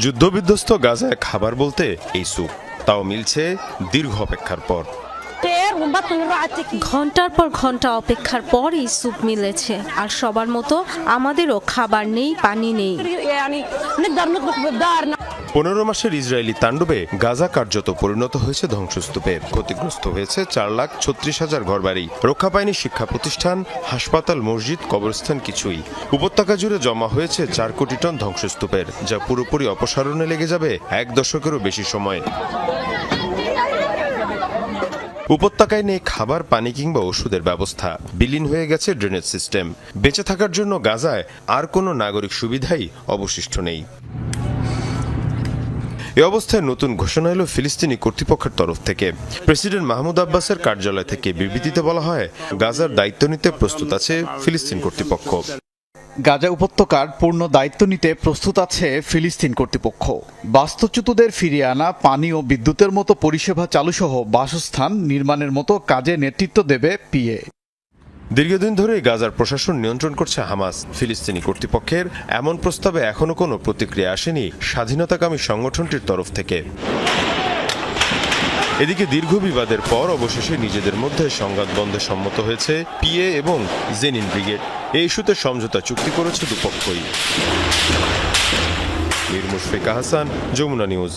যুদ্ধবিধ্বস্ত গাজায় খাবার বলতে এই স্যুপ, তাও মিলছে দীর্ঘ অপেক্ষার পর। ঘন্টার পর ঘন্টা অপেক্ষার পর এই স্যুপ মিলেছে। আর সবার মতো আমাদেরও খাবার নেই, পানি নেই। 15 মাসের ইসরায়েলি তাণ্ডবে গাজা কার্যত পরিণত হয়েছে ধ্বংসস্তূপে। ক্ষতিগ্রস্ত হয়েছে 4,36,000 ঘরবাড়ি। রক্ষা পায়নি শিক্ষা প্রতিষ্ঠান, হাসপাতাল, মসজিদ, কবরস্থান, কিছুই। উপত্যকা জুড়ে জমা হয়েছে 4 কোটি টন ধ্বংসস্তূপের, যা পুরোপুরি অপসারণে লেগে যাবে 1 দশকেরও বেশি সময়। উপত্যকায় নেই খাবার, পানি কিংবা ওষুধের ব্যবস্থা। বিলীন হয়ে গেছে ড্রেনেজ সিস্টেম। বেঁচে থাকার জন্য গাজায় আর কোনো নাগরিক সুবিধাই অবশিষ্ট নেই। এ অবস্থায় নতুন ঘোষণা এলো ফিলিস্তিনি কর্তৃপক্ষের তরফ থেকে। প্রেসিডেন্ট মাহমুদ আব্বাসের কার্যালয় থেকে বিবৃতিতে বলা হয়, গাজার দায়িত্ব নিতে প্রস্তুত আছে ফিলিস্তিন কর্তৃপক্ষ। গাজা উপত্যকার পূর্ণ দায়িত্ব নিতে প্রস্তুত আছে ফিলিস্তিন কর্তৃপক্ষ। বাস্তুচ্যুতদের ফিরিয়ে আনা, পানি ও বিদ্যুতের মতো পরিষেবা চালুসহ বাসস্থান নির্মাণের মতো কাজে নেতৃত্ব দেবে পিএ। দীর্ঘদিন ধরে গাজার প্রশাসন নিয়ন্ত্রণ করছে হামাস। ফিলিস্তিনি কর্তৃপক্ষের এমন প্রস্তাবে এখনো কোনো প্রতিক্রিয়া আসেনি স্বাধীনতাকামী সংগঠনটির তরফ থেকে। এদিকে দীর্ঘ বিবাদের পর অবশেষে নিজেদের মধ্যে সংঘাত বন্ধে সম্মত হয়েছে পিএ এবং জেনিন ব্রিগেড। এই ইস্যুতে সমঝোতা চুক্তি করেছে দুপক্ষই। মীর মুশফিকা হাসান, যমুনা নিউজ।